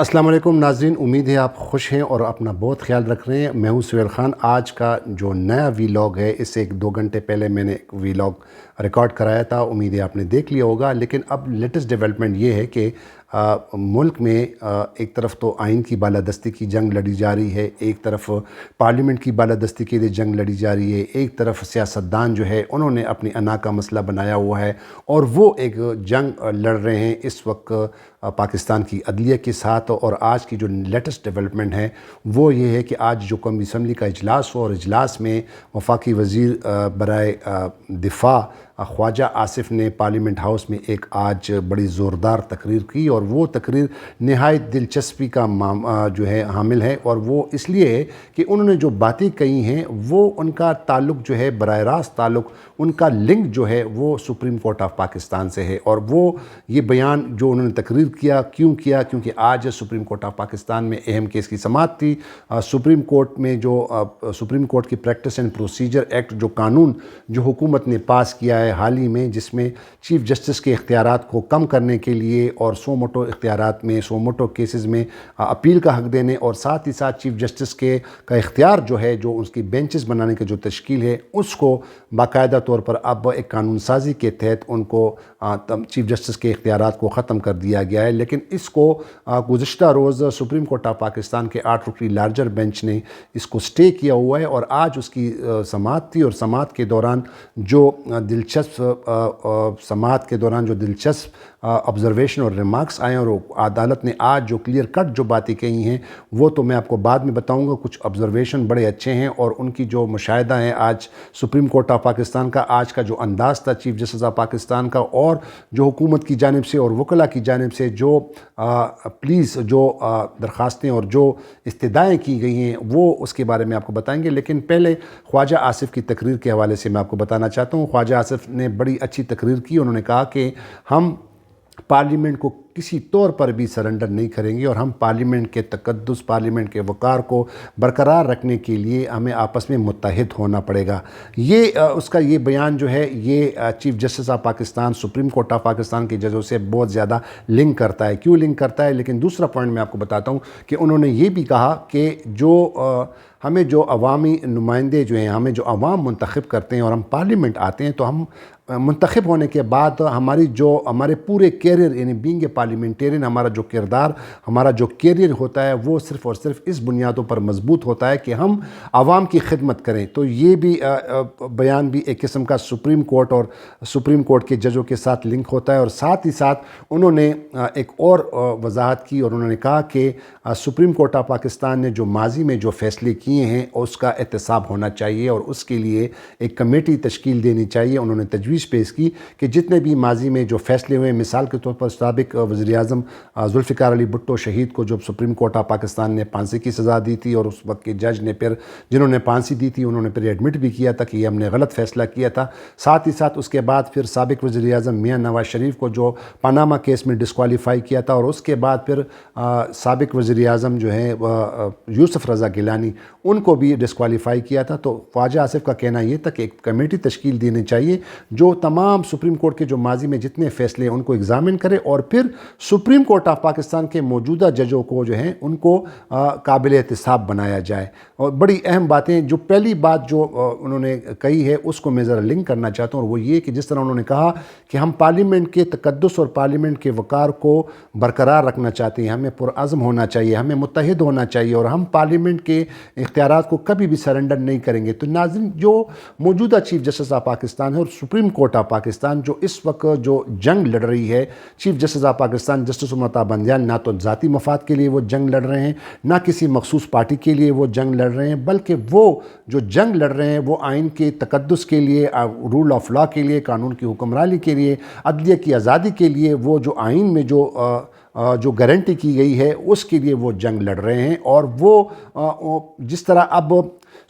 السلام علیکم ناظرین، امید ہے آپ خوش ہیں اور اپنا بہت خیال رکھ رہے ہیں۔ میں ہوں سہیل خان۔ آج کا جو نیا ویلاگ ہے، اس سے 1-2 گھنٹے پہلے میں نے ایک ویلاگ ریکارڈ کرایا تھا، امید ہے آپ نے دیکھ لیا ہوگا۔ لیکن اب لیٹسٹ ڈیولپمنٹ یہ ہے کہ ملک میں ایک طرف تو آئین کی بالادستی کی جنگ لڑی جا رہی ہے، ایک طرف پارلیمنٹ کی بالادستی کے لیے جنگ لڑی جا رہی ہے، ایک طرف سیاستدان جو ہے انہوں نے اپنی انا کا مسئلہ بنایا ہوا ہے اور وہ ایک جنگ لڑ رہے ہیں اس وقت پاکستان کی عدلیہ کے ساتھ۔ اور آج کی جو لیٹسٹ ڈیولپمنٹ ہے وہ یہ ہے کہ آج جو قومی اسمبلی کا اجلاس ہو اور اجلاس میں وفاقی وزیر برائے دفاع خواجہ آصف نے پارلیمنٹ ہاؤس میں ایک آج بڑی زوردار تقریر کی، اور وہ تقریر نہایت دلچسپی کا جو ہے حامل ہے، اور وہ اس لیے ہے کہ انہوں نے جو باتیں کہی ہیں وہ ان کا تعلق جو ہے براہ راست تعلق ان کا لنک جو ہے وہ سپریم کورٹ آف پاکستان سے ہے۔ اور وہ یہ بیان جو انہوں نے تقریر کیا کیونکہ آج سپریم کورٹ آف پاکستان میں اہم کیس کی سماعت تھی۔ سپریم کورٹ میں جو سپریم کورٹ کی پریکٹس اینڈ پروسیجر ایکٹ جو قانون جو حکومت نے پاس کیا ہے حال ہی میں، جس میں چیف جسٹس کے اختیارات کو کم کرنے کے لیے اور سو موٹو اختیارات میں سو موٹو کیسز میں اپیل کا حق دینے، اور ساتھ ہی ساتھ چیف جسٹس کا اختیار جو ہے جو اس کی بینچز بنانے کی جو تشکیل ہے اس کو باقاعدہ طور پر اب ایک قانون سازی کے تحت ان کو چیف جسٹس کے اختیارات کو ختم کر دیا گیا ہے۔ لیکن اس کو گزشتہ روز سپریم کورٹ آف پاکستان کے 8 رکنی لارجر بینچ نے اس کو سٹے کیا ہوا ہے، اور آج اس کی سماعت تھی، اور سماعت کے دوران جو دلچسپ آبزرویشن اور ریمارکس آئے، اور عدالت نے آج جو کلیئر کٹ جو باتیں کہی ہیں وہ تو میں آپ کو بعد میں بتاؤں گا۔ کچھ آبزرویشن بڑے اچھے ہیں، اور ان کی جو مشاہدہ ہے آج سپریم کورٹ آف پاکستان کا آج کا جو انداز تھا چیف جسٹس آف پاکستان کا، اور جو حکومت کی جانب سے اور وکلاء کی جانب سے جو پلیز جو درخواستیں اور جو استدعائیں کی گئی ہیں وہ اس کے بارے میں آپ کو بتائیں گے۔ لیکن پہلے خواجہ آصف کی تقریر کے حوالے سے میں آپ کو بتانا چاہتا ہوں۔ خواجہ آصف نے بڑی اچھی تقریر کی۔ انہوں نے کہا کہ ہم پارلیمنٹ کو کسی طور پر بھی سرنڈر نہیں کریں گے، اور ہم پارلیمنٹ کے تقدس، پارلیمنٹ کے وقار کو برقرار رکھنے کے لیے ہمیں آپس میں متحد ہونا پڑے گا۔ اس کا یہ بیان جو ہے یہ chief justice of Pakistan supreme court of Pakistan کے ججوں سے بہت زیادہ لنک کرتا ہے۔ کیوں لنک کرتا ہے؟ لیکن دوسرا پوائنٹ میں آپ کو بتاتا ہوں کہ انہوں نے یہ بھی کہا کہ ہمیں جو عوامی نمائندے جو ہیں، ہمیں جو عوام منتخب کرتے ہیں اور ہم پارلیمنٹ آتے ہیں، تو ہم منتخب ہونے کے بعد ہمارے پورے کیریئر یعنی بینگ اے پارلیمنٹیرین ہمارا جو کردار، ہمارا جو کیریئر ہوتا ہے وہ صرف اور صرف اس بنیادوں پر مضبوط ہوتا ہے کہ ہم عوام کی خدمت کریں۔ تو یہ بھی بیان بھی ایک قسم کا سپریم کورٹ اور سپریم کورٹ کے ججوں کے ساتھ لنک ہوتا ہے، اور ساتھ ہی ساتھ انہوں نے ایک اور وضاحت کی، اور انہوں نے کہا کہ سپریم کورٹ آف پاکستان نے جو ماضی میں جو فیصلے کیے ہیں اس کا احتساب ہونا چاہیے، اور اس کے لیے ایک کمیٹی تشکیل دینی چاہیے۔ انہوں نے تجویز پیش کی کہ جتنے بھی ماضی میں جو فیصلے ہوئے، مثال کے طور پر سابق وزیر اعظم ذوالفقار علی بھٹو شہید کو جب سپریم کورٹ آف پاکستان نے پھانسی کی سزا دی تھی، اور اس وقت کے جج نے پھر جنہوں نے پھانسی دی تھی انہوں نے پھر ایڈمٹ بھی کیا تھا کہ یہ ہم نے غلط فیصلہ کیا تھا۔ ساتھ ہی ساتھ اس کے بعد پھر سابق وزیر اعظم میاں نواز شریف کو جو پاناما کیس میں ڈسکوالیفائی کیا تھا، اور اس کے بعد پھر سابق وزیر اعظم جو ہے یوسف رضا گیلانی ان کو بھی ڈسکوالیفائی کیا تھا۔ تو خواجہ آصف کا کہنا یہ تھا کہ ایک کمیٹی تشکیل دینی چاہیے جو تمام سپریم کورٹ کے جو ماضی میں جتنے فیصلے ہیں ان کو ایگزامن کرے، اور پھر سپریم کورٹ آف پاکستان کے موجودہ ججوں کو جو ہیں ان کو قابل احتساب بنایا جائے۔ اور بڑی اہم باتیں، جو پہلی بات جو انہوں نے کہی ہے اس کو میں ذرا لنک کرنا چاہتا ہوں، اور وہ یہ کہ جس طرح انہوں نے کہا کہ ہم پارلیمنٹ کے تقدس اور پارلیمنٹ کے وقار کو برقرار رکھنا چاہتے ہیں، ہمیں پرعزم ہونا چاہیے، ہمیں متحد ہونا چاہیے، اور ہم پارلیمنٹ کے اختیارات کو کبھی بھی سرنڈر نہیں کریں گے۔ تو ناظرین، جو موجودہ چیف جسٹس آف پاکستان ہے اور سپریم کورٹ آف پاکستان جو اس وقت جو جنگ لڑ رہی ہے، chief justice of Pakistan justice Umar Ata Bandial نہ تو ذاتی مفاد کے لیے وہ جنگ لڑ رہے ہیں، نہ کسی مخصوص پارٹی کے لیے وہ جنگ لڑ رہے ہیں، بلکہ وہ جو جنگ لڑ رہے ہیں وہ آئین کے تقدس کے لیے، رول آف لا کے لیے، قانون کی حکمرانی کے لیے، عدلیہ کی آزادی کے لیے، وہ جو آئین میں جو گارنٹی کی گئی ہے اس کے لیے وہ جنگ لڑ رہے ہیں۔ اور وہ جس طرح اب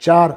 4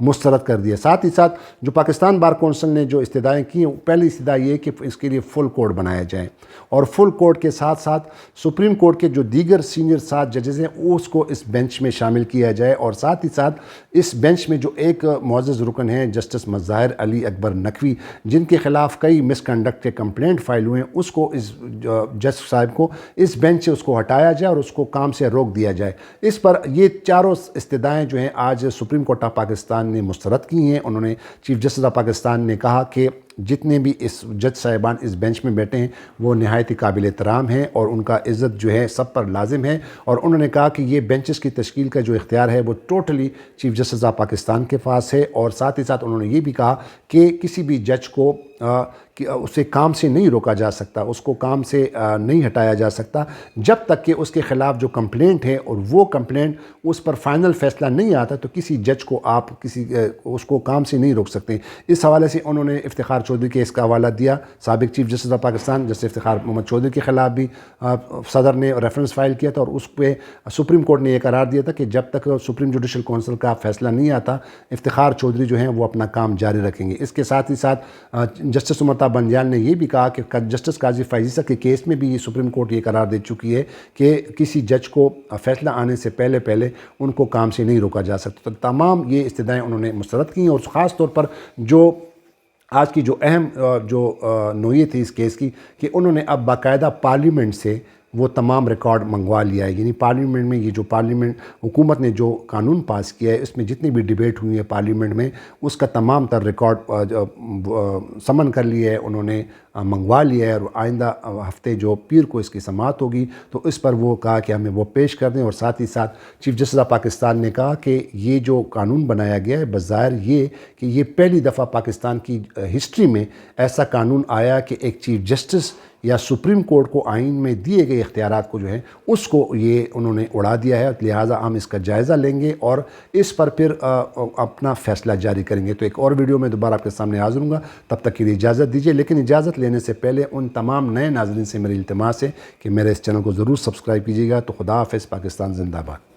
مسترد کر دیا۔ ساتھ ہی ساتھ جو پاکستان بار کونسل نے جو استدعائیں کی ہیں، پہلی استدعا یہ کہ اس کے لیے فل کورٹ بنایا جائے، اور فل کورٹ کے ساتھ ساتھ سپریم کورٹ کے جو دیگر سینئر 7 ججز ہیں اس کو اس بینچ میں شامل کیا جائے، اور ساتھ ہی ساتھ اس بینچ میں جو ایک معزز رکن ہیں جسٹس مظاہر علی اکبر نقوی، جن کے خلاف کئی مس کنڈکٹ کے کمپلینٹ فائل ہوئے ہیں، اس کو اس جج صاحب کو اس بینچ سے اس کو ہٹایا جائے اور اس کو کام سے روک دیا جائے۔ اس پر یہ چاروں استدعائیں جو ہیں آج سپریم کورٹ آف پاکستان نے مسترد کی ہیں۔ انہوں نے چیف جسٹس آف پاکستان نے کہا کہ جتنے بھی اس جج صاحبان اس بینچ میں بیٹھے ہیں وہ نہایت ہی قابل احترام ہیں اور ان کا عزت جو ہے سب پر لازم ہے، اور انہوں نے کہا کہ یہ بینچز کی تشکیل کا جو اختیار ہے وہ totally chief justice of Pakistan کے پاس ہے، اور ساتھ ہی ساتھ انہوں نے یہ بھی کہا کہ کسی بھی جج کو اسے کام سے نہیں روکا جا سکتا، اس کو کام سے نہیں ہٹایا جا سکتا جب تک کہ اس کے خلاف جو کمپلینٹ ہے اور وہ کمپلینٹ اس پر فائنل فیصلہ نہیں آتا، تو کسی جج کو آپ اس کو کام سے نہیں روک سکتے۔ اس حوالے سے انہوں نے افتخار چودھری کے اس کا حوالہ دیا، سابق chief justice of Pakistan justice Iftikhar Muhammad Chaudhry کے خلاف بھی صدر نے ریفرنس فائل کیا تھا، اور اس پہ سپریم کورٹ نے یہ قرار دیا تھا کہ جب تک سپریم جوڈیشل کونسل کا فیصلہ نہیں آتا، افتخار چودھری جو ہیں وہ اپنا کام جاری رکھیں گے۔ اس کے ساتھ ہی ساتھ جسٹس امرتا بنجال نے یہ بھی کہا کہ جسٹس قاضی فائز عیسیٰ کے کیس میں بھی سپریم کورٹ یہ قرار دے چکی ہے کہ کسی جج کو فیصلہ آنے سے پہلے ان کو کام سے نہیں روکا جا سکتا۔ تو تمام یہ استدعائیں انہوں نے مسترد کی، اور خاص طور پر جو آج کی جو اہم نوعیت تھی اس کیس کی کہ انہوں نے اب باقاعدہ پارلیمنٹ سے وہ تمام ریکارڈ منگوا لیا ہے، یعنی پارلیمنٹ میں یہ جو پارلیمنٹ حکومت نے جو قانون پاس کیا ہے اس میں جتنی بھی ڈیبیٹ ہوئی ہے پارلیمنٹ میں اس کا تمام تر ریکارڈ سمن کر لیا ہے، انہوں نے منگوا لیا ہے، اور آئندہ ہفتے جو پیر کو اس کی سماعت ہوگی تو اس پر وہ کہا کہ ہمیں وہ پیش کر دیں۔ اور ساتھ ہی ساتھ چیف جسٹس آف پاکستان نے کہا کہ یہ جو قانون بنایا گیا ہے بظاہر یہ کہ یہ پہلی دفعہ پاکستان کی ہسٹری میں ایسا قانون آیا کہ ایک چیف جسٹس یا سپریم کورٹ کو آئین میں دیے گئے اختیارات کو جو ہے اس کو یہ انہوں نے اڑا دیا ہے، لہٰذا ہم اس کا جائزہ لیں گے اور اس پر پھر اپنا فیصلہ جاری کریں گے۔ تو ایک اور ویڈیو میں دوبارہ آپ کے سامنے حاضر ہوں گا، تب تک کے لیے اجازت دیجیے، لیکن اجازت لینے سے پہلے ان تمام نئے ناظرین سے میری التماس ہے کہ میرے اس چینل کو ضرور سبسکرائب کیجیے گا۔ تو خدا حافظ، پاکستان زندہ باد۔